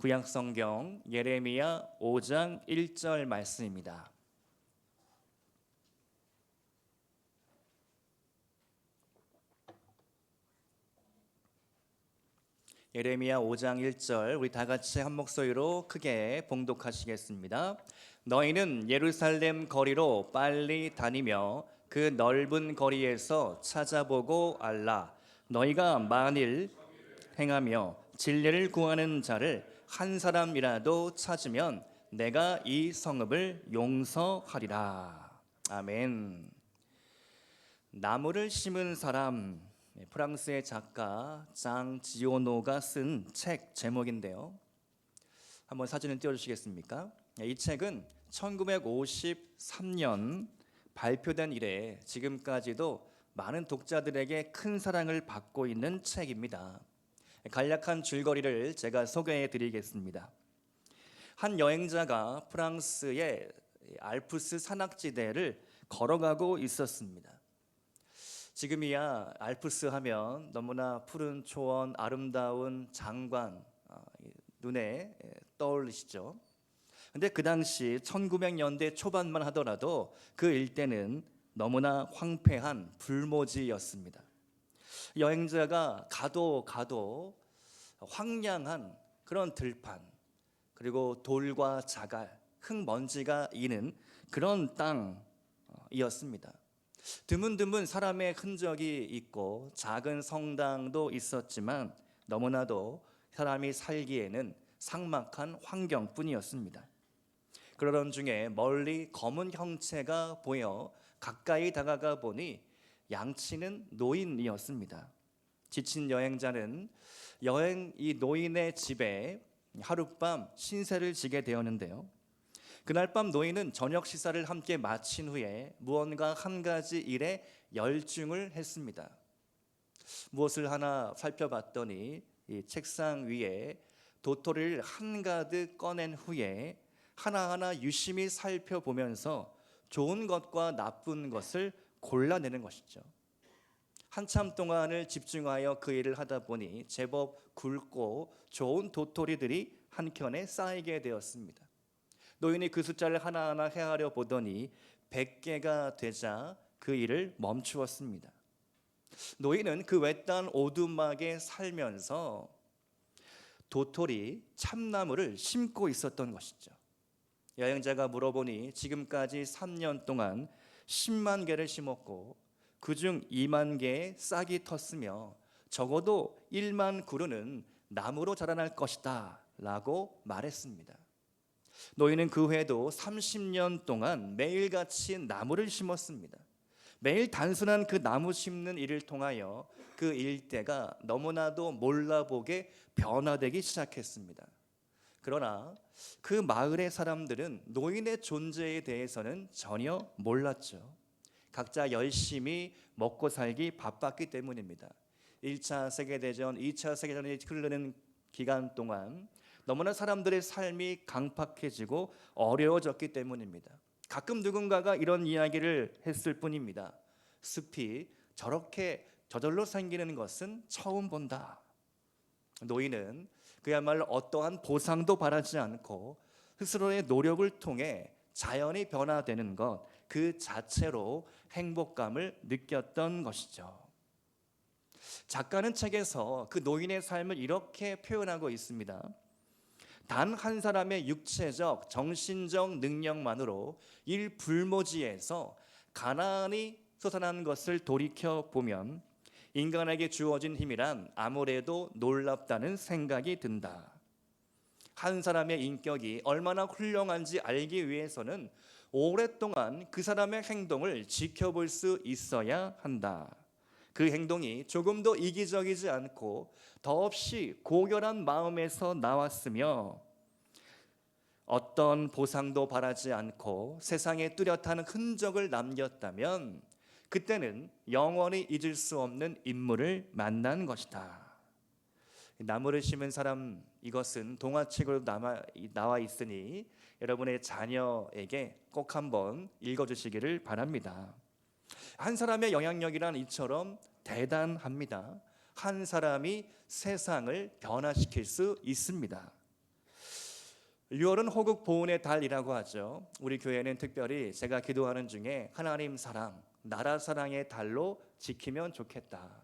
구약성경 예레미야 5장 1절 말씀입니다. 예레미야 5장 1절 우리 다 같이 한 목소리로 크게 봉독하시겠습니다. 너희는 예루살렘 거리로 빨리 다니며 그 넓은 거리에서 찾아보고 알라. 너희가 만일 행하며 진리를 구하는 자를 한 사람이라도 찾으면 내가 이 성읍을 용서하리라. 아멘. 나무를 심은 사람, 프랑스의 작가 장 지오노가 쓴 책 제목인데요. 한번 사진을 띄워주시겠습니까? 이 책은 1953년 발표된 이래 지금까지도 많은 독자들에게 큰 사랑을 받고 있는 책입니다. 간략한 줄거리를 제가 소개해 드리겠습니다. 한 여행자가 프랑스의 알프스 산악지대를 걸어가고 있었습니다. 지금이야 알프스 하면 너무나 푸른 초원, 아름다운 장관 눈에 떠올리시죠. 근데 그 당시 1900년대 초반만 하더라도 그 일대는 너무나 황폐한 불모지였습니다. 여행자가 가도 황량한 그런 들판, 그리고 돌과 자갈, 흙먼지가 이는 그런 땅이었습니다. 드문드문 사람의 흔적이 있고 작은 성당도 있었지만 너무나도 사람이 살기에는 삭막한 환경뿐이었습니다. 그러던 중에 멀리 검은 형체가 보여 가까이 다가가 보니 양치는 노인이었습니다. 지친 여행자는 이 노인의 집에 하룻밤 신세를 지게 되었는데요. 그날 밤 노인은 저녁 식사를 함께 마친 후에 무언가 한 가지 일에 열중을 했습니다. 무엇을 하나 살펴봤더니 이 책상 위에 도토리를 한가득 꺼낸 후에 하나하나 유심히 살펴보면서 좋은 것과 나쁜 것을 골라내는 것이죠. 한참 동안을 집중하여 그 일을 하다 보니 제법 굵고 좋은 도토리들이 한 켠에 쌓이게 되었습니다. 노인이 그 숫자를 하나하나 헤아려 보더니 100개가 되자 그 일을 멈추었습니다. 노인은 그 외딴 오두막에 살면서 도토리, 참나무를 심고 있었던 것이죠. 여행자가 물어보니 지금까지 3년 동안 10만 개를 심었고 그중 2만 개의 싹이 텄으며 적어도 1만 그루는 나무로 자라날 것이다 라고 말했습니다. 노인은 그 후에도 30년 동안 매일같이 나무를 심었습니다. 매일 단순한 그 나무 심는 일을 통하여 그 일대가 너무나도 몰라보게 변화되기 시작했습니다. 그러나 그 마을의 사람들은 노인의 존재에 대해서는 전혀 몰랐죠. 각자 열심히 먹고 살기 바빴기 때문입니다. 1차 세계대전, 2차 세계대전이 흐르는 기간 동안 너무나 사람들의 삶이 강팍해지고 어려워졌기 때문입니다. 가끔 누군가가 이런 이야기를 했을 뿐입니다. 숲이 저절로 생기는 것은 처음 본다. 노인은 그야말로 어떠한 보상도 바라지 않고 스스로의 노력을 통해 자연이 변화되는 것 그 자체로 행복감을 느꼈던 것이죠. 작가는 책에서 그 노인의 삶을 이렇게 표현하고 있습니다. 단 한 사람의 육체적, 정신적 능력만으로 일불모지에서 가난이 솟아난 것을 돌이켜 보면 인간에게 주어진 힘이란 아무래도 놀랍다는 생각이 든다. 한 사람의 인격이 얼마나 훌륭한지 알기 위해서는 오랫동안 그 사람의 행동을 지켜볼 수 있어야 한다. 그 행동이 조금도 이기적이지 않고 더없이 고결한 마음에서 나왔으며 어떤 보상도 바라지 않고 세상에 뚜렷한 흔적을 남겼다면 그때는 영원히 잊을 수 없는 인물을 만난 것이다. 나무를 심은 사람, 이것은 동화책으로 나와 있으니 여러분의 자녀에게 꼭 한번 읽어주시기를 바랍니다. 한 사람의 영향력이란 이처럼 대단합니다. 한 사람이 세상을 변화시킬 수 있습니다. 6월은 호국 보훈의 달이라고 하죠. 우리 교회는 특별히 제가 기도하는 중에 하나님 사랑, 나라 사랑의 달로 지키면 좋겠다.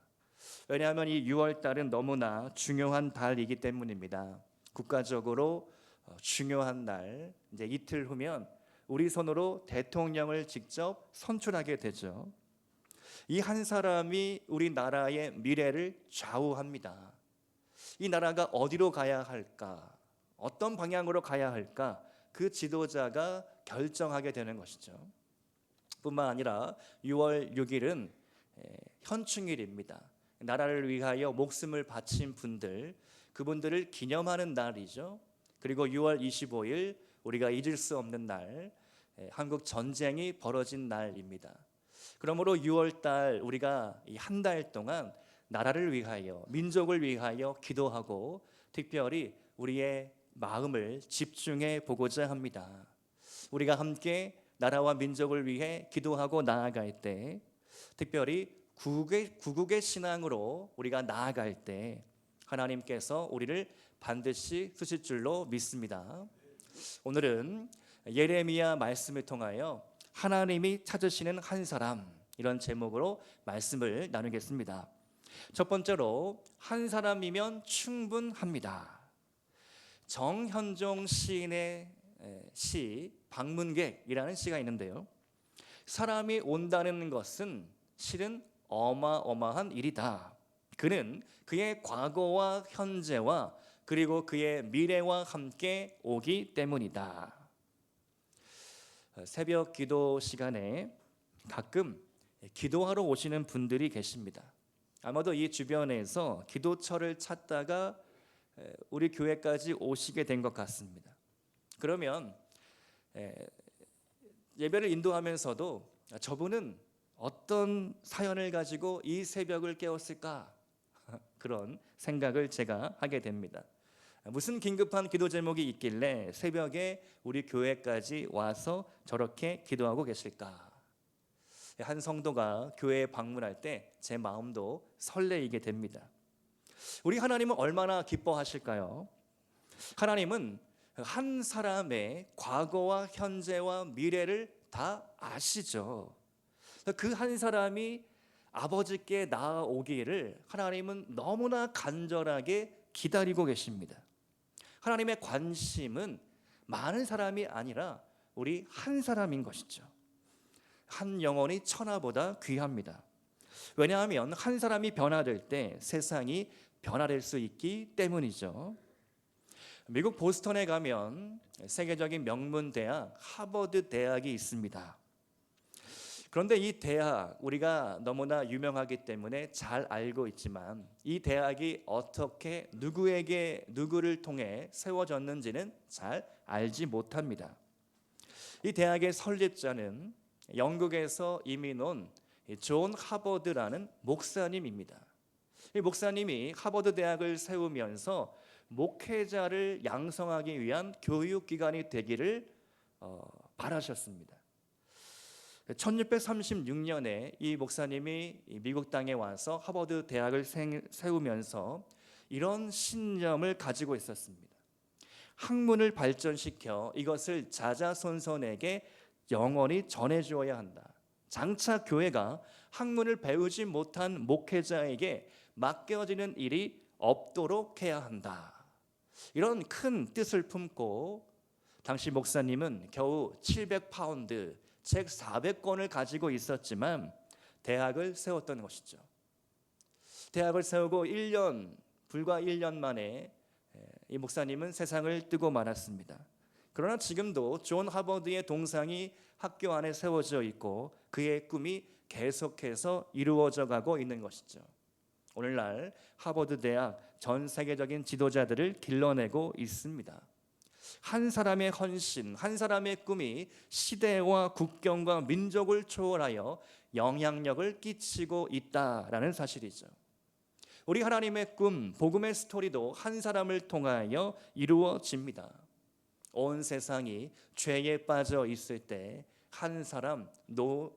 왜냐하면 이 6월 달은 너무나 중요한 달이기 때문입니다. 국가적으로 중요한 날, 이제 이틀 후면 우리 손으로 대통령을 직접 선출하게 되죠. 이 한 사람이 우리나라의 미래를 좌우합니다. 이 나라가 어디로 가야 할까? 어떤 방향으로 가야 할까? 그 지도자가 결정하게 되는 것이죠. 뿐만 아니라 6월 6일은 현충일입니다. 나라를 위하여 목숨을 바친 분들, 그분들을 기념하는 날이죠. 그리고 6월 25일 우리가 잊을 수 없는 날, 한국 전쟁이 벌어진 날입니다. 그러므로 6월 달 우리가 이 한 달 동안 나라를 위하여, 민족을 위하여 기도하고 특별히 우리의 마음을 집중해 보고자 합니다. 우리가 함께 나라와 민족을 위해 기도하고 나아갈 때, 특별히 구국의 신앙으로 우리가 나아갈 때 하나님께서 우리를 반드시 쓰실 줄로 믿습니다. 오늘은 예레미야 말씀을 통하여 하나님이 찾으시는 한 사람, 이런 제목으로 말씀을 나누겠습니다. 첫 번째로, 한 사람이면 충분합니다. 정현종 시인의 시 방문객이라는 시가 있는데요, 사람이 온다는 것은 실은 어마어마한 일이다. 그는 그의 과거와 현재와 그리고 그의 미래와 함께 오기 때문이다. 새벽 기도 시간에 가끔 기도하러 오시는 분들이 계십니다. 아마도 이 주변에서 기도처를 찾다가 우리 교회까지 오시게 된 것 같습니다. 그러면 예배를 인도하면서도 저분은 어떤 사연을 가지고 이 새벽을 깨웠을까? 그런 생각을 제가 하게 됩니다. 무슨 긴급한 기도 제목이 있길래 새벽에 우리 교회까지 와서 저렇게 기도하고 계실까? 한 성도가 교회에 방문할 때 제 마음도 설레이게 됩니다. 우리 하나님은 얼마나 기뻐하실까요? 하나님은 한 사람의 과거와 현재와 미래를 다 아시죠. 그 한 사람이 아버지께 나아오기를 하나님은 너무나 간절하게 기다리고 계십니다. 하나님의 관심은 많은 사람이 아니라 우리 한 사람인 것이죠. 한 영혼이 천하보다 귀합니다. 왜냐하면 한 사람이 변화될 때 세상이 변화될 수 있기 때문이죠. 미국 보스턴에 가면 세계적인 명문 대학 하버드 대학이 있습니다. 그런데 이 대학, 우리가 너무나 유명하기 때문에 잘 알고 있지만 이 대학이 어떻게 누구를 통해 세워졌는지는 잘 알지 못합니다. 이 대학의 설립자는 영국에서 이민 온 존 하버드라는 목사님입니다. 이 목사님이 하버드 대학을 세우면서 목회자를 양성하기 위한 교육기관이 되기를 바라셨습니다. 1636년에 이 목사님이 미국 땅에 와서 하버드 대학을 세우면서 이런 신념을 가지고 있었습니다. 학문을 발전시켜 이것을 자자손손에게 영원히 전해주어야 한다. 장차 교회가 학문을 배우지 못한 목회자에게 맡겨지는 일이 없도록 해야 한다. 이런 큰 뜻을 품고 당시 목사님은 겨우 700파운드, 책 400권을 가지고 있었지만 대학을 세웠던 것이죠. 대학을 세우고 불과 1년 만에 이 목사님은 세상을 뜨고 말았습니다. 그러나 지금도 존 하버드의 동상이 학교 안에 세워져 있고 그의 꿈이 계속해서 이루어져 가고 있는 것이죠. 오늘날 하버드 대학 전 세계적인 지도자들을 길러내고 있습니다. 한 사람의 헌신, 한 사람의 꿈이 시대와 국경과 민족을 초월하여 영향력을 끼치고 있다라는 사실이죠. 우리 하나님의 꿈, 복음의 스토리도 한 사람을 통하여 이루어집니다. 온 세상이 죄에 빠져 있을 때 한 사람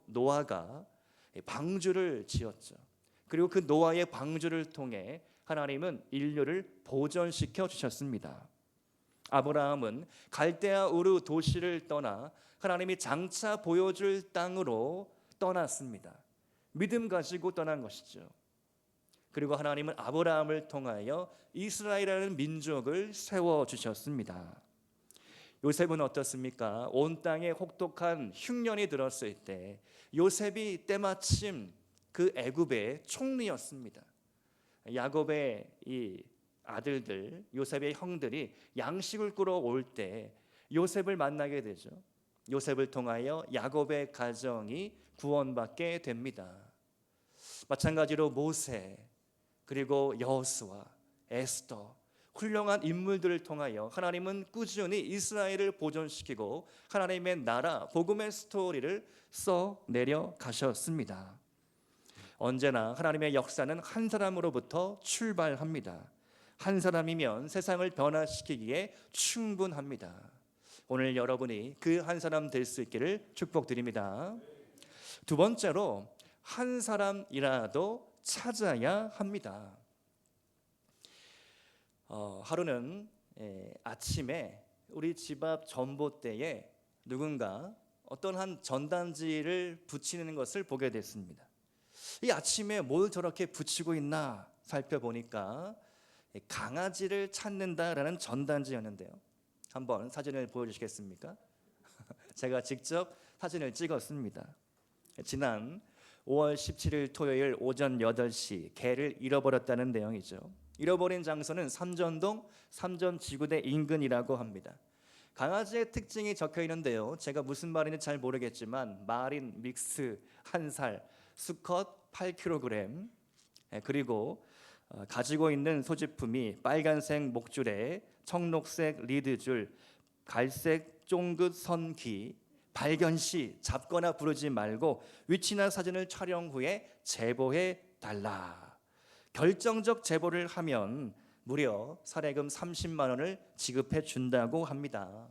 노아가 방주를 지었죠. 그리고 그 노아의 방주를 통해 하나님은 인류를 보존시켜 주셨습니다. 아브라함은 갈대아 우르 도시를 떠나 하나님이 장차 보여줄 땅으로 떠났습니다. 믿음 가지고 떠난 것이죠. 그리고 하나님은 아브라함을 통하여 이스라엘이라는 민족을 세워주셨습니다. 요셉은 어떻습니까? 온 땅에 혹독한 흉년이 들었을 때 요셉이 때마침 그 애굽의 총리였습니다. 야곱의 이 아들들, 요셉의 형들이 양식을 꾸러 올 때 요셉을 만나게 되죠. 요셉을 통하여 야곱의 가정이 구원받게 됩니다. 마찬가지로 모세, 그리고 여호수아, 에스더, 훌륭한 인물들을 통하여 하나님은 꾸준히 이스라엘을 보존시키고 하나님의 나라, 복음의 스토리를 써 내려가셨습니다. 언제나 하나님의 역사는 한 사람으로부터 출발합니다. 한 사람이면 세상을 변화시키기에 충분합니다. 오늘 여러분이 그 한 사람 될 수 있기를 축복드립니다. 두 번째로, 한 사람이라도 찾아야 합니다. 하루는 아침에 우리 집 앞 전봇대에 누군가 어떤 한 전단지를 붙이는 것을 보게 됐습니다. 이 아침에 뭘 저렇게 붙이고 있나 살펴보니까 강아지를 찾는다라는 전단지였는데요. 한번 사진을 보여주시겠습니까? 제가 직접 사진을 찍었습니다. 지난 5월 17일 토요일 오전 8시 개를 잃어버렸다는 내용이죠. 잃어버린 장소는 삼전동 삼전지구대 인근이라고 합니다. 강아지의 특징이 적혀 있는데요. 제가 무슨 말인지 잘 모르겠지만 마린 믹스 1살, 수컷 8kg, 그리고 가지고 있는 소지품이 빨간색 목줄에 청록색 리드줄, 갈색 쫑긋 선기, 발견 시 잡거나 부르지 말고 위치나 사진을 촬영 후에 제보해 달라. 결정적 제보를 하면 무려 사례금 30만 원을 지급해 준다고 합니다.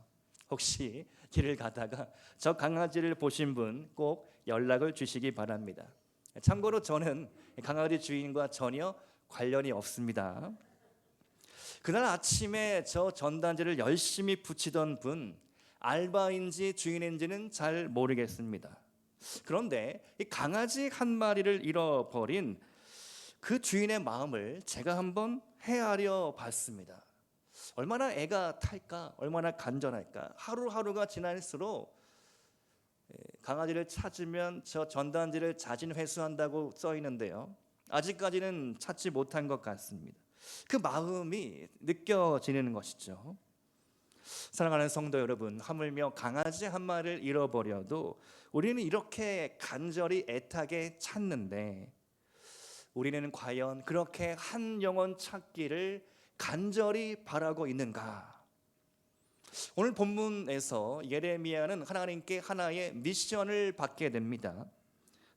혹시 길을 가다가 저 강아지를 보신 분 꼭 연락을 주시기 바랍니다. 참고로 저는 강아지 주인과 전혀 관련이 없습니다. 그날 아침에 저 전단지를 열심히 붙이던 분, 알바인지 주인인지는 잘 모르겠습니다. 그런데 이 강아지 한 마리를 잃어버린 그 주인의 마음을 제가 한번 헤아려 봤습니다. 얼마나 애가 탈까, 얼마나 간절할까. 하루하루가 지날수록 강아지를 찾으면 저 전단지를 자진 회수한다고 써 있는데요. 아직까지는 찾지 못한 것 같습니다. 그 마음이 느껴지는 것이죠. 사랑하는 성도 여러분, 하물며 강아지 한 마리를 잃어버려도 우리는 이렇게 간절히 애타게 찾는데 우리는 과연 그렇게 한 영혼 찾기를 간절히 바라고 있는가? 오늘 본문에서 예레미야는 하나님께 하나의 미션을 받게 됩니다.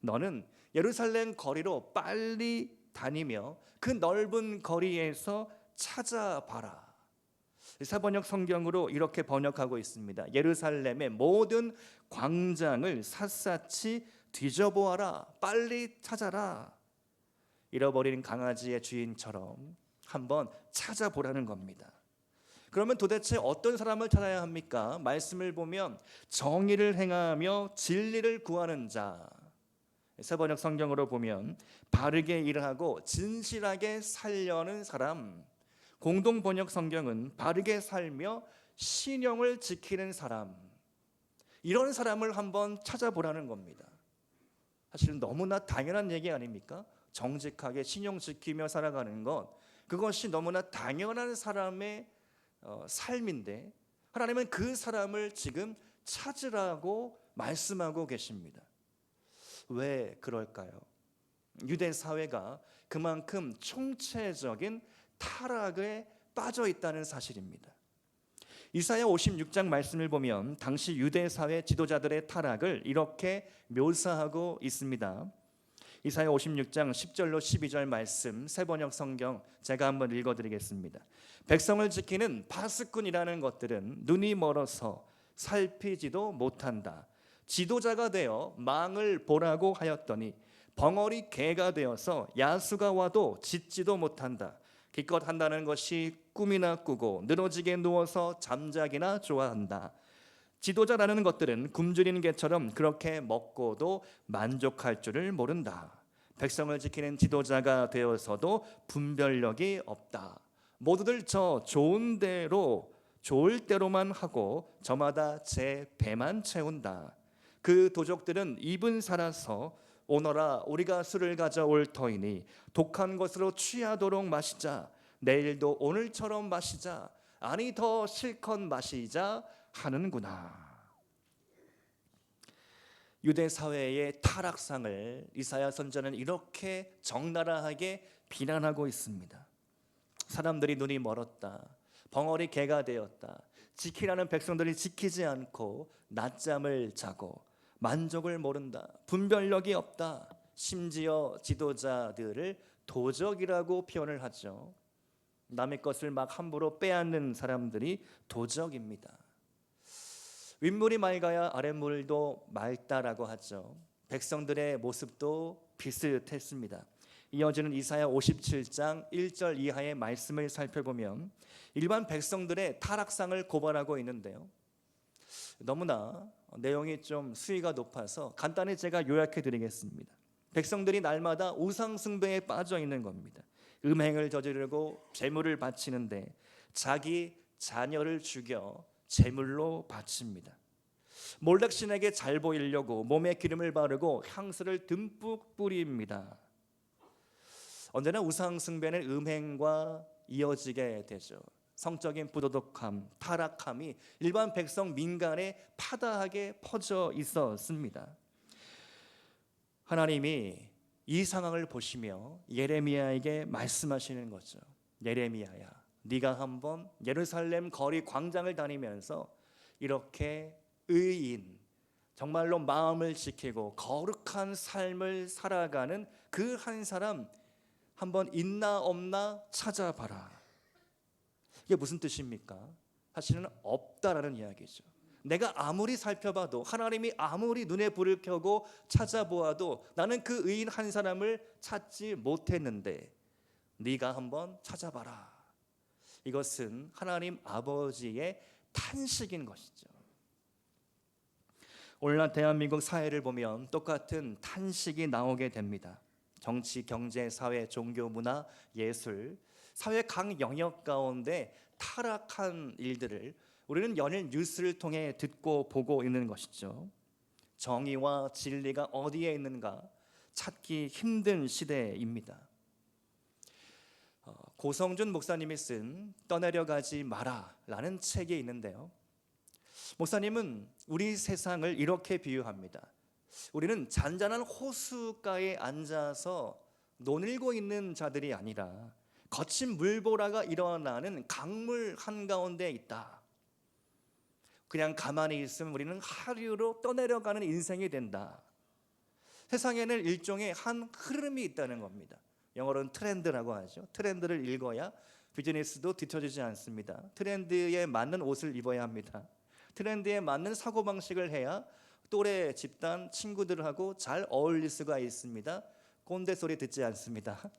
너는 예루살렘 거리로 빨리 다니며 그 넓은 거리에서 찾아봐라. 사번역 성경으로 이렇게 번역하고 있습니다. 예루살렘의 모든 광장을 샅샅이 뒤져보아라. 빨리 찾아라. 잃어버린 강아지의 주인처럼 한번 찾아보라는 겁니다. 그러면 도대체 어떤 사람을 찾아야 합니까? 말씀을 보면 정의를 행하며 진리를 구하는 자. 세번역 성경으로 보면 바르게 일하고 진실하게 살려는 사람. 공동 번역 성경은 바르게 살며 신령을 지키는 사람. 이런 사람을 한번 찾아보라는 겁니다. 사실은 너무나 당연한 얘기 아닙니까? 정직하게 신용 지키며 살아가는 것, 그것이 너무나 당연한 사람의 삶인데 하나님은 그 사람을 지금 찾으라고 말씀하고 계십니다. 왜 그럴까요? 유대 사회가 그만큼 총체적인 타락에 빠져 있다는 사실입니다. 이사야 56장 말씀을 보면 당시 유대 사회 지도자들의 타락을 이렇게 묘사하고 있습니다. 이사야 56장 10절로 12절 말씀, 세번역 성경 제가 한번 읽어드리겠습니다. 백성을 지키는 파수꾼이라는 것들은 눈이 멀어서 살피지도 못한다. 지도자가 되어 망을 보라고 하였더니 벙어리 개가 되어서 야수가 와도 짖지도 못한다. 기껏 한다는 것이 꿈이나 꾸고 늘어지게 누워서 잠자기나 좋아한다. 지도자라는 것들은 굶주린 개처럼 그렇게 먹고도 만족할 줄을 모른다. 백성을 지키는 지도자가 되어서도 분별력이 없다. 모두들 저 좋은 대로 좋을 대로만 하고 저마다 제 배만 채운다. 그 도적들은 입은 살아서 오너라 우리가 술을 가져올 터이니 독한 것으로 취하도록 마시자. 내일도 오늘처럼 마시자. 아니 더 실컷 마시자 하는구나. 유대 사회의 타락상을 이사야 선지자는 이렇게 적나라하게 비난하고 있습니다. 사람들이 눈이 멀었다. 벙어리 개가 되었다. 지키라는 백성들이 지키지 않고 낮잠을 자고 만족을 모른다. 분별력이 없다. 심지어 지도자들을 도적이라고 표현을 하죠. 남의 것을 막 함부로 빼앗는 사람들이 도적입니다. 윗물이 맑아야 아랫물도 맑다라고 하죠. 백성들의 모습도 비슷했습니다. 이어지는 이사야 57장 1절 이하의 말씀을 살펴보면 일반 백성들의 타락상을 고발하고 있는데요. 너무나 내용이 좀 수위가 높아서 간단히 제가 요약해 드리겠습니다. 백성들이 날마다 우상 숭배에 빠져 있는 겁니다. 음행을 저지르고 제물을 바치는데 자기 자녀를 죽여 제물로 바칩니다. 몰렉 신에게 잘 보이려고 몸에 기름을 바르고 향수를 듬뿍 뿌립니다. 언제나 우상 숭배는 음행과 이어지게 되죠. 성적인 부도덕함, 타락함이 일반 백성 민간에 파다하게 퍼져 있었습니다. 하나님이 이 상황을 보시며 예레미야에게 말씀하시는 거죠. 예레미야야, 네가 한번 예루살렘 거리 광장을 다니면서 이렇게 의인, 정말로 마음을 지키고 거룩한 삶을 살아가는 그 한 사람 한번 있나 없나 찾아봐라. 이게 무슨 뜻입니까? 사실은 없다라는 이야기죠. 내가 아무리 살펴봐도, 하나님이 아무리 눈에 불을 켜고 찾아보아도 나는 그 의인 한 사람을 찾지 못했는데 네가 한번 찾아봐라. 이것은 하나님 아버지의 탄식인 것이죠. 오늘날 대한민국 사회를 보면 똑같은 탄식이 나오게 됩니다. 정치, 경제, 사회, 종교, 문화, 예술, 사회 각 영역 가운데 타락한 일들을 우리는 연일 뉴스를 통해 듣고 보고 있는 것이죠. 정의와 진리가 어디에 있는가 찾기 힘든 시대입니다. 고성준 목사님이 쓴 떠내려가지 마라 라는 책이 있는데요. 목사님은 우리 세상을 이렇게 비유합니다. 우리는 잔잔한 호숫가에 앉아서 논일고 있는 자들이 아니라 거친 물보라가 일어나는 강물 한가운데 있다. 그냥 가만히 있으면 우리는 하류로 떠내려가는 인생이 된다. 세상에는 일종의 한 흐름이 있다는 겁니다. 영어로는 트렌드라고 하죠. 트렌드를 읽어야 비즈니스도 뒤처지지 않습니다. 트렌드에 맞는 옷을 입어야 합니다. 트렌드에 맞는 사고방식을 해야 또래 집단 친구들하고 잘 어울릴 수가 있습니다. 꼰대 소리 듣지 않습니다.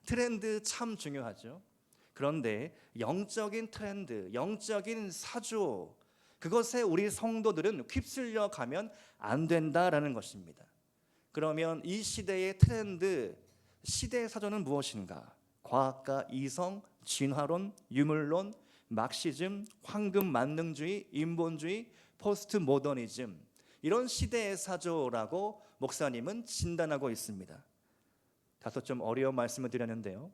트렌드 참 중요하죠. 그런데 영적인 트렌드, 영적인 사조, 그것에 우리 성도들은 휩쓸려 가면 안 된다라는 것입니다. 그러면 이 시대의 트렌드, 시대의 사조는 무엇인가? 과학과 이성, 진화론, 유물론, 막시즘, 황금 만능주의, 인본주의, 포스트 모더니즘, 이런 시대의 사조라고 목사님은 진단하고 있습니다. 다소 좀 어려운 말씀을 드렸는데요.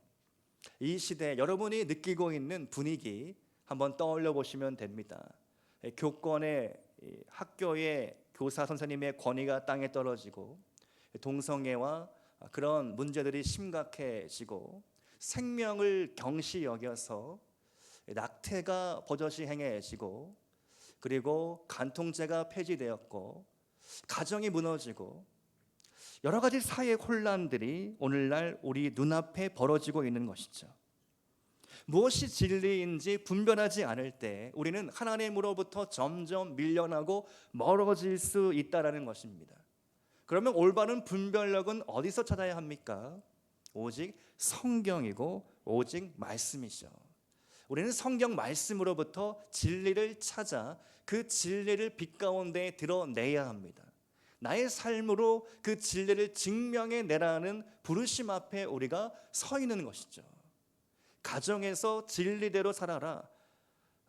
이 시대 여러분이 느끼고 있는 분위기 한번 떠올려 보시면 됩니다. 교권의 학교의 교사 선생님의 권위가 땅에 떨어지고 동성애와 그런 문제들이 심각해지고 생명을 경시 여겨서 낙태가 버젓이 행해지고 그리고 간통죄가 폐지되었고 가정이 무너지고 여러 가지 사회 혼란들이 오늘날 우리 눈앞에 벌어지고 있는 것이죠. 무엇이 진리인지 분별하지 않을 때 우리는 하나님으로부터 점점 밀려나고 멀어질 수 있다는 것입니다. 그러면 올바른 분별력은 어디서 찾아야 합니까? 오직 성경이고 오직 말씀이죠. 우리는 성경 말씀으로부터 진리를 찾아 그 진리를 빛 가운데 드러내야 합니다. 나의 삶으로 그 진리를 증명해내라는 부르심 앞에 우리가 서 있는 것이죠. 가정에서 진리대로 살아라.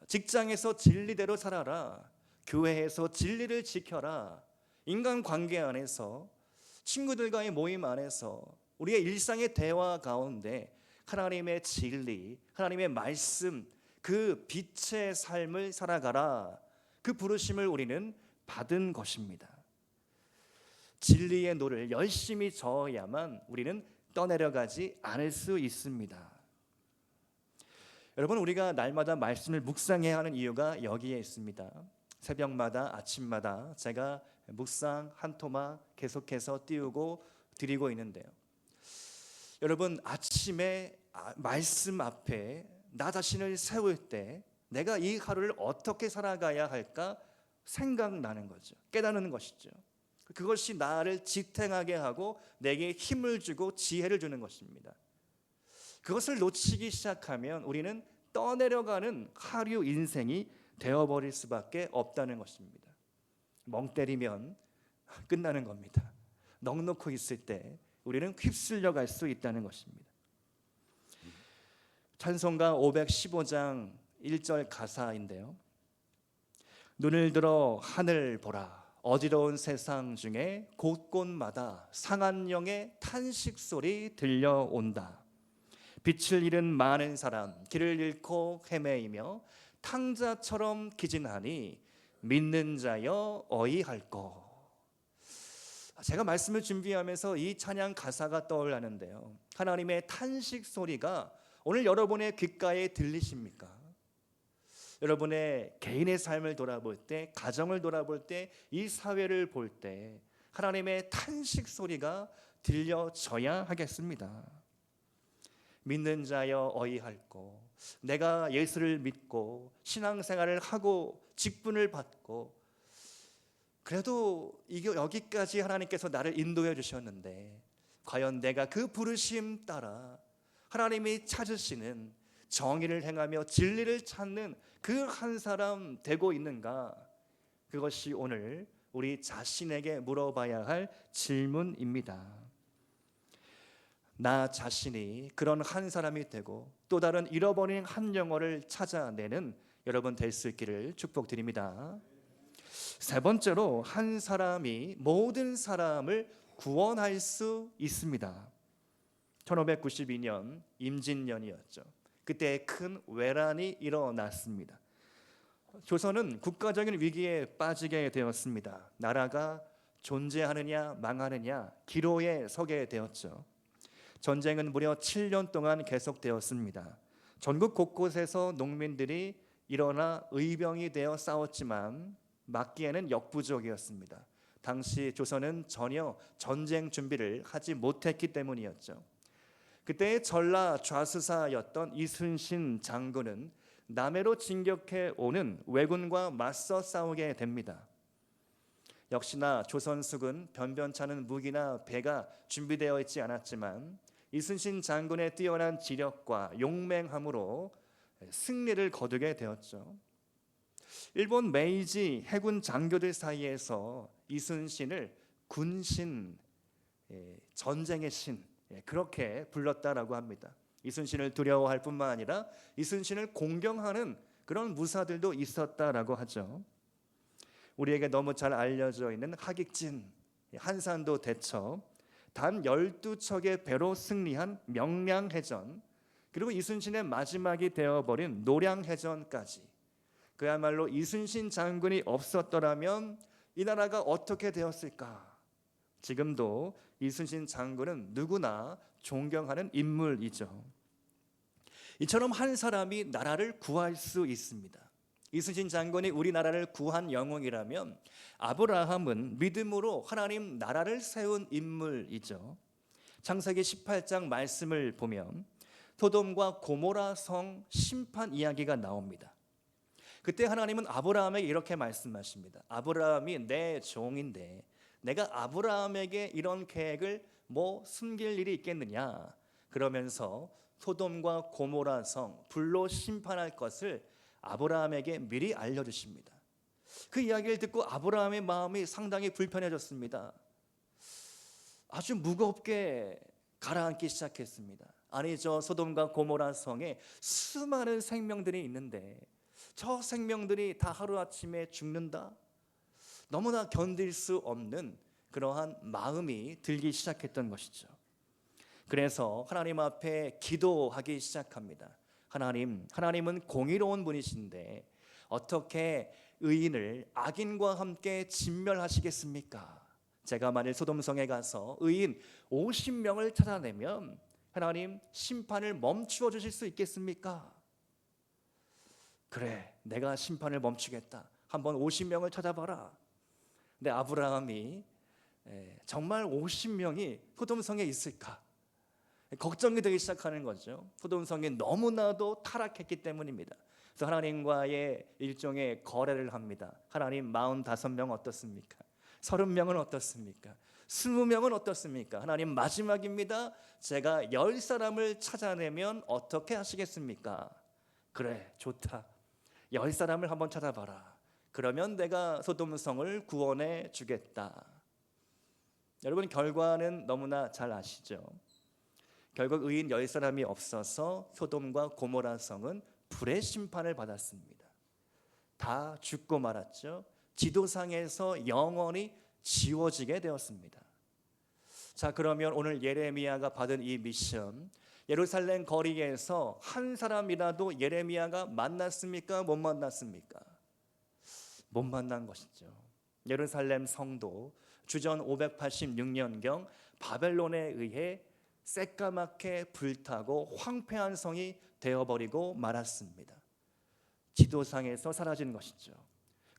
직장에서 진리대로 살아라. 교회에서 진리를 지켜라. 인간관계 안에서, 친구들과의 모임 안에서, 우리의 일상의 대화 가운데 하나님의 진리, 하나님의 말씀, 그 빛의 삶을 살아가라. 그 부르심을 우리는 받은 것입니다. 진리의 노를 열심히 저어야만 우리는 떠내려가지 않을 수 있습니다. 여러분, 우리가 날마다 말씀을 묵상해야 하는 이유가 여기에 있습니다. 새벽마다, 아침마다 제가 묵상 한 토막 계속해서 띄우고 드리고 있는데요. 여러분, 아침에 말씀 앞에 나 자신을 세울 때 내가 이 하루를 어떻게 살아가야 할까 생각나는 거죠. 깨닫는 것이죠. 그것이 나를 지탱하게 하고 내게 힘을 주고 지혜를 주는 것입니다. 그것을 놓치기 시작하면 우리는 떠내려가는 하류 인생이 되어버릴 수밖에 없다는 것입니다. 멍 때리면 끝나는 겁니다. 넋놓고 있을 때 우리는 휩쓸려 갈 수 있다는 것입니다. 찬송가 515장 1절 가사인데요. 눈을 들어 하늘 보라. 어지러운 세상 중에 곳곳마다 상한 영의 탄식 소리 들려온다. 빛을 잃은 많은 사람 길을 잃고 헤매이며 탕자처럼 기진하니 믿는 자여 어이할꼬. 제가 말씀을 준비하면서 이 찬양 가사가 떠올랐는데요. 하나님의 탄식 소리가 오늘 여러분의 귓가에 들리십니까? 여러분의 개인의 삶을 돌아볼 때, 가정을 돌아볼 때, 이 사회를 볼 때 하나님의 탄식 소리가 들려져야 하겠습니다. 믿는 자여 어이할꼬. 내가 예수를 믿고 신앙생활을 하고 직분을 받고 그래도 이게 여기까지 하나님께서 나를 인도해 주셨는데 과연 내가 그 부르심 따라 하나님이 찾으시는 정의를 행하며 진리를 찾는 그 한 사람 되고 있는가? 그것이 오늘 우리 자신에게 물어봐야 할 질문입니다. 나 자신이 그런 한 사람이 되고 또 다른 잃어버린 한 영혼을 찾아내는 여러분 될 수 있기를 축복드립니다. 세 번째로, 한 사람이 모든 사람을 구원할 수 있습니다. 1592년 임진년이었죠. 그때 큰 외란이 일어났습니다. 조선은 국가적인 위기에 빠지게 되었습니다. 나라가 존재하느냐 망하느냐 기로에 서게 되었죠. 전쟁은 무려 7년 동안 계속되었습니다. 전국 곳곳에서 농민들이 일어나 의병이 되어 싸웠지만 막기에는 역부족이었습니다. 당시 조선은 전혀 전쟁 준비를 하지 못했기 때문이었죠. 그때의 전라 좌수사였던 이순신 장군은 남해로 진격해 오는 왜군과 맞서 싸우게 됩니다. 역시나 조선수군 변변찮은 무기나 배가 준비되어 있지 않았지만 이순신 장군의 뛰어난 지력과 용맹함으로 승리를 거두게 되었죠. 일본 메이지 해군 장교들 사이에서 이순신을 군신, 전쟁의 신, 그렇게 불렀다라고 합니다. 이순신을 두려워할 뿐만 아니라 이순신을 공경하는 그런 무사들도 있었다라고 하죠. 우리에게 너무 잘 알려져 있는 하객진, 한산도 대첩, 단 12척의 배로 승리한 명량해전, 그리고 이순신의 마지막이 되어버린 노량해전까지, 그야말로 이순신 장군이 없었더라면 이 나라가 어떻게 되었을까? 지금도 이순신 장군은 누구나 존경하는 인물이죠. 이처럼 한 사람이 나라를 구할 수 있습니다. 이순신 장군이 우리나라를 구한 영웅이라면 아브라함은 믿음으로 하나님 나라를 세운 인물이죠. 창세기 18장 말씀을 보면 소돔과 고모라 성 심판 이야기가 나옵니다. 그때 하나님은 아브라함에게 이렇게 말씀하십니다. 아브라함이 내 종인데 내가 아브라함에게 이런 계획을 숨길 일이 있겠느냐? 그러면서 소돔과 고모라 성 불로 심판할 것을 아브라함에게 미리 알려주십니다. 그 이야기를 듣고 아브라함의 마음이 상당히 불편해졌습니다. 아주 무겁게 가라앉기 시작했습니다. 아니, 저 소돔과 고모라 성에 수많은 생명들이 있는데 저 생명들이 다 하루아침에 죽는다? 너무나 견딜 수 없는 그러한 마음이 들기 시작했던 것이죠. 그래서 하나님 앞에 기도하기 시작합니다. 하나님은 공의로운 분이신데 어떻게 의인을 악인과 함께 진멸하시겠습니까? 제가 만일 소돔성에 가서 의인 50명을 찾아내면 하나님 심판을 멈추어 주실 수 있겠습니까? 그래, 내가 심판을 멈추겠다. 한번 50명을 찾아봐라. 근데 아브라함이 정말 50명이 소돔성에 있을까? 걱정이 되기 시작하는 거죠. 소돔성이 너무나도 타락했기 때문입니다. 그래서 하나님과의 일종의 거래를 합니다. 하나님 45명 어떻습니까? 30명은 어떻습니까? 20명은 어떻습니까? 하나님 마지막입니다. 제가 10사람을 찾아내면 어떻게 하시겠습니까? 그래, 좋다. 10사람을 한번 찾아봐라. 그러면 내가 소돔성을 구원해 주겠다. 여러분, 결과는 너무나 잘 아시죠? 결국 의인 10사람이 없어서 소돔과 고모라 성은 불의 심판을 받았습니다. 다 죽고 말았죠. 지도상에서 영원히 지워지게 되었습니다. 자, 그러면 오늘 예레미야가 받은 이 미션, 예루살렘 거리에서 한 사람이라도 예레미야가 만났습니까? 못 만났습니까? 못 만난 것이죠. 예루살렘 성도 주전 586년경 바벨론에 의해 새까맣게 불타고 황폐한 성이 되어버리고 말았습니다. 지도상에서 사라진 것이죠.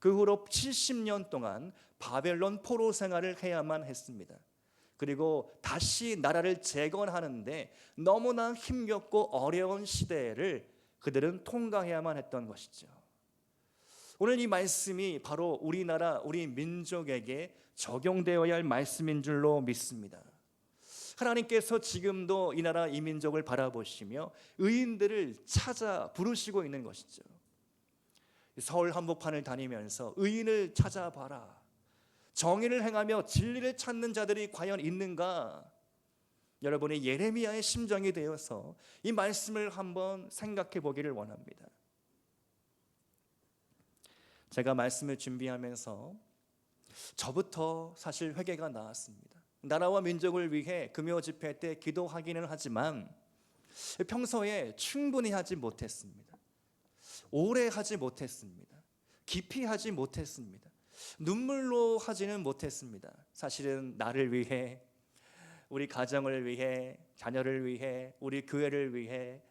그 후로 70년 동안 바벨론 포로 생활을 해야만 했습니다. 그리고 다시 나라를 재건하는데 너무나 힘겹고 어려운 시대를 그들은 통과해야만 했던 것이죠. 오늘 이 말씀이 바로 우리나라, 우리 민족에게 적용되어야 할 말씀인 줄로 믿습니다. 하나님께서 지금도 이 나라 이 민족을 바라보시며 의인들을 찾아 부르시고 있는 것이죠. 서울 한복판을 다니면서 의인을 찾아봐라. 정의를 행하며 진리를 찾는 자들이 과연 있는가? 여러분의 예레미야의 심정이 되어서 이 말씀을 한번 생각해 보기를 원합니다. 제가 말씀을 준비하면서 저부터 사실 회개가 나왔습니다. 나라와 민족을 위해 금요 집회 때 기도하기는 하지만 평소에 충분히 하지 못했습니다. 오래 하지 못했습니다. 깊이 하지 못했습니다. 눈물로 하지는 못했습니다. 사실은 나를 위해, 우리 가정을 위해, 자녀를 위해, 우리 교회를 위해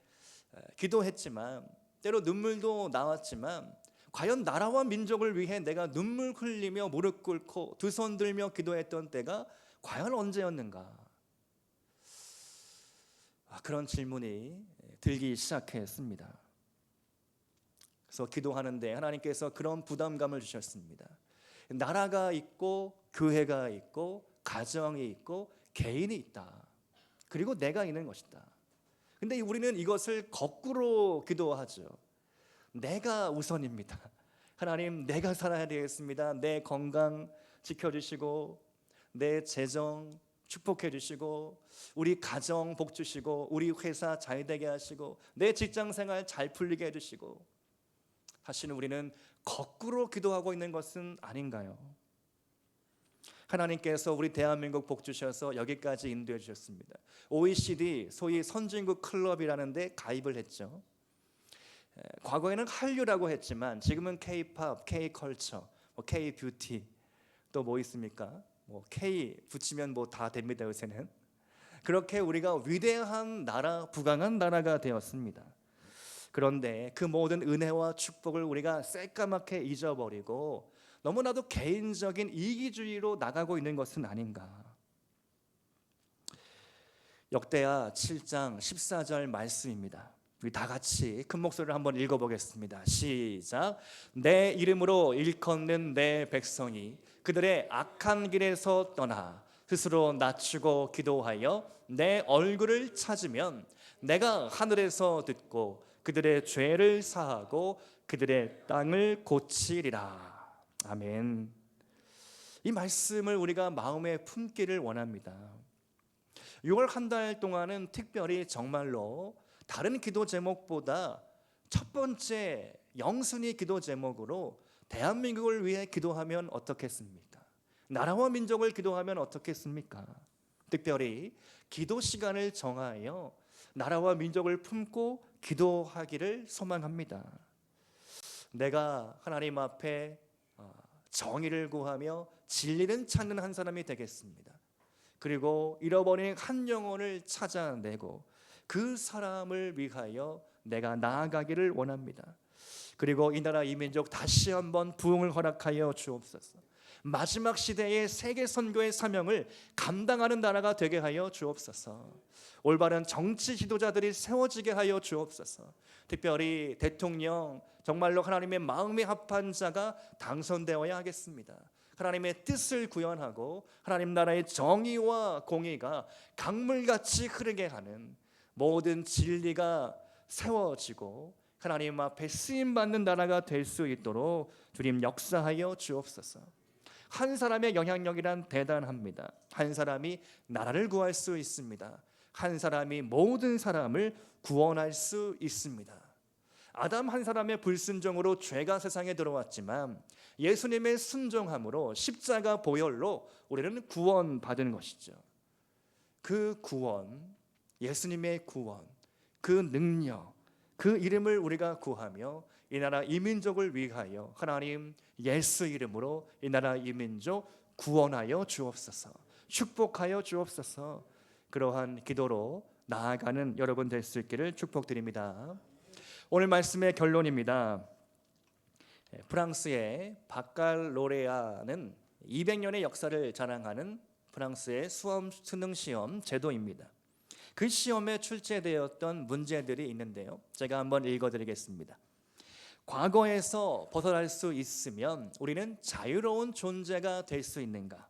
기도했지만, 때로 눈물도 나왔지만, 과연 나라와 민족을 위해 내가 눈물 흘리며 무릎 꿇고 두 손 들며 기도했던 때가 과연 언제였는가? 그런 질문이 들기 시작했습니다. 그래서 기도하는데 하나님께서 그런 부담감을 주셨습니다. 나라가 있고 교회가 있고 가정이 있고 개인이 있다. 그리고 내가 있는 것이다. 근데 우리는 이것을 거꾸로 기도하죠. 내가 우선입니다. 하나님, 내가 살아야 되겠습니다. 내 건강 지켜주시고 내 재정 축복해 주시고 우리 가정 복 주시고 우리 회사 잘 되게 하시고 내 직장 생활 잘 풀리게 해주시고. 사실은 우리는 거꾸로 기도하고 있는 것은 아닌가요? 하나님께서 우리 대한민국 복 주셔서 여기까지 인도해 주셨습니다. OECD 소위 선진국 클럽이라는 데 가입을 했죠. 과거에는 한류라고 했지만 지금은 K-팝, K-컬처, K-뷰티, 또 뭐 있습니까? K 붙이면 다 됩니다. 요새는. 그렇게 우리가 위대한 나라, 부강한 나라가 되었습니다. 그런데 그 모든 은혜와 축복을 우리가 새까맣게 잊어버리고 너무나도 개인적인 이기주의로 나가고 있는 것은 아닌가? 역대하 7장 14절 말씀입니다. 우리 다 같이 큰 목소리로 한번 읽어보겠습니다. 시작. 내 이름으로 일컫는 내 백성이 그들의 악한 길에서 떠나 스스로 낮추고 기도하여 내 얼굴을 찾으면 내가 하늘에서 듣고 그들의 죄를 사하고 그들의 땅을 고치리라. 아멘. 이 말씀을 우리가 마음에 품기를 원합니다. 6월 한 달 동안은 특별히 정말로 다른 기도 제목보다 첫 번째 영순위 기도 제목으로 대한민국을 위해 기도하면 어떻겠습니까? 나라와 민족을 기도하면 어떻겠습니까? 특별히 기도 시간을 정하여 나라와 민족을 품고 기도하기를 소망합니다. 내가 하나님 앞에 정의를 구하며 진리를 찾는 한 사람이 되겠습니다. 그리고 잃어버린 한 영혼을 찾아내고 그 사람을 위하여 내가 나아가기를 원합니다. 그리고 이 나라 이 민족 다시 한번 부흥을 허락하여 주옵소서. 마지막 시대의 세계 선교의 사명을 감당하는 나라가 되게 하여 주옵소서. 올바른 정치 지도자들이 세워지게 하여 주옵소서. 특별히 대통령 정말로 하나님의 마음에 합한 자가 당선되어야 하겠습니다. 하나님의 뜻을 구현하고 하나님 나라의 정의와 공의가 강물같이 흐르게 하는 모든 진리가 세워지고 하나님 앞에 쓰임받는 나라가 될 수 있도록 주님 역사하여 주옵소서. 한 사람의 영향력이란 대단합니다. 한 사람이 나라를 구할 수 있습니다. 한 사람이 모든 사람을 구원할 수 있습니다. 아담 한 사람의 불순종으로 죄가 세상에 들어왔지만 예수님의 순종함으로 십자가 보혈로 우리는 구원받은 것이죠. 그 구원, 예수님의 구원, 그 능력, 그 이름을 우리가 구하며 이 나라 이 민족을 위하여 하나님 예수 이름으로 이 나라 이 민족 구원하여 주옵소서. 축복하여 주옵소서. 그러한 기도로 나아가는 여러분 될 수 있기를 축복드립니다. 오늘 말씀의 결론입니다. 프랑스의 바칼로레아는 200년의 역사를 자랑하는 프랑스의 수능 시험 제도입니다. 그 시험에 출제되었던 문제들이 있는데요, 제가 한번 읽어드리겠습니다. 과거에서 벗어날 수 있으면 우리는 자유로운 존재가 될 수 있는가?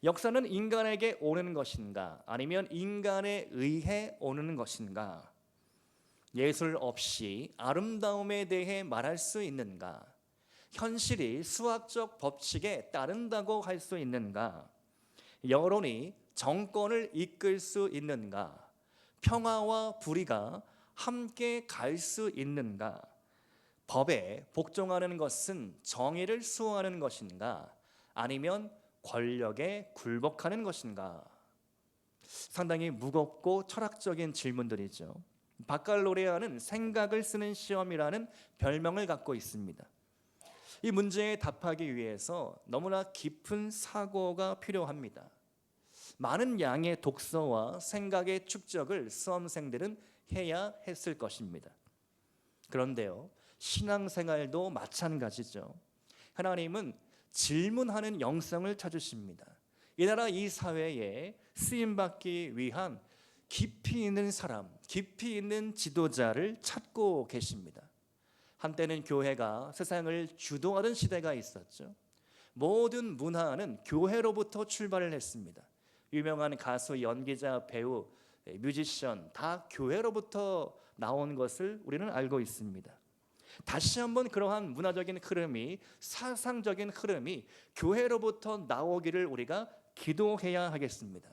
역사는 인간에게 오는 것인가? 아니면 인간에 의해 오는 것인가? 예술 없이 아름다움에 대해 말할 수 있는가? 현실이 수학적 법칙에 따른다고 할 수 있는가? 여론이 정권을 이끌 수 있는가? 평화와 불의가 함께 갈 수 있는가? 법에 복종하는 것은 정의를 수호하는 것인가? 아니면 권력에 굴복하는 것인가? 상당히 무겁고 철학적인 질문들이죠. 바칼로레아는 생각을 쓰는 시험이라는 별명을 갖고 있습니다. 이 문제에 답하기 위해서 너무나 깊은 사고가 필요합니다. 많은 양의 독서와 생각의 축적을 수험생들은 해야 했을 것입니다. 그런데요, 신앙생활도 마찬가지죠. 하나님은 질문하는 영성을 찾으십니다. 이 나라 이 사회에 쓰임받기 위한 깊이 있는 사람, 깊이 있는 지도자를 찾고 계십니다. 한때는 교회가 세상을 주도하던 시대가 있었죠. 모든 문화는 교회로부터 출발을 했습니다. 유명한 가수, 연기자, 배우, 뮤지션 다 교회로부터 나온 것을 우리는 알고 있습니다. 다시 한번 그러한 문화적인 흐름이, 사상적인 흐름이 교회로부터 나오기를 우리가 기도해야 하겠습니다.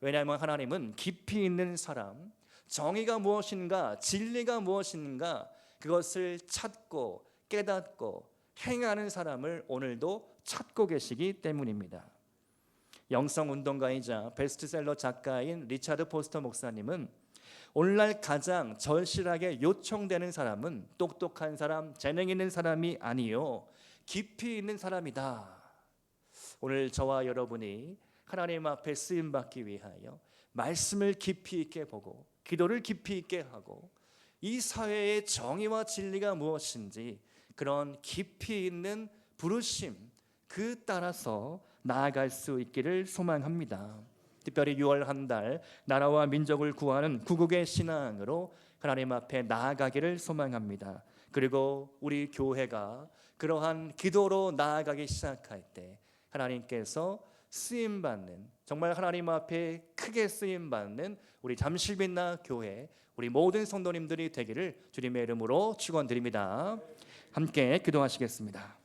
왜냐하면 하나님은 깊이 있는 사람, 정의가 무엇인가, 진리가 무엇인가 그것을 찾고 깨닫고 행하는 사람을 오늘도 찾고 계시기 때문입니다. 영성운동가이자 베스트셀러 작가인 리차드 포스터 목사님은 오늘날 가장 절실하게 요청되는 사람은 똑똑한 사람, 재능 있는 사람이 아니요 깊이 있는 사람이다. 오늘 저와 여러분이 하나님 앞에 쓰임받기 위하여 말씀을 깊이 있게 보고 기도를 깊이 있게 하고 이 사회의 정의와 진리가 무엇인지 그런 깊이 있는 부르심 그 따라서 나아갈 수 있기를 소망합니다. 특별히 6월 한 달 나라와 민족을 구하는 구국의 신앙으로 하나님 앞에 나아가기를 소망합니다. 그리고 우리 교회가 그러한 기도로 나아가기 시작할 때 하나님께서 쓰임받는 정말 하나님 앞에 크게 쓰임 받는 우리 잠실빛나 교회 우리 모든 성도님들이 되기를 주님의 이름으로 축원드립니다. 함께 기도하시겠습니다.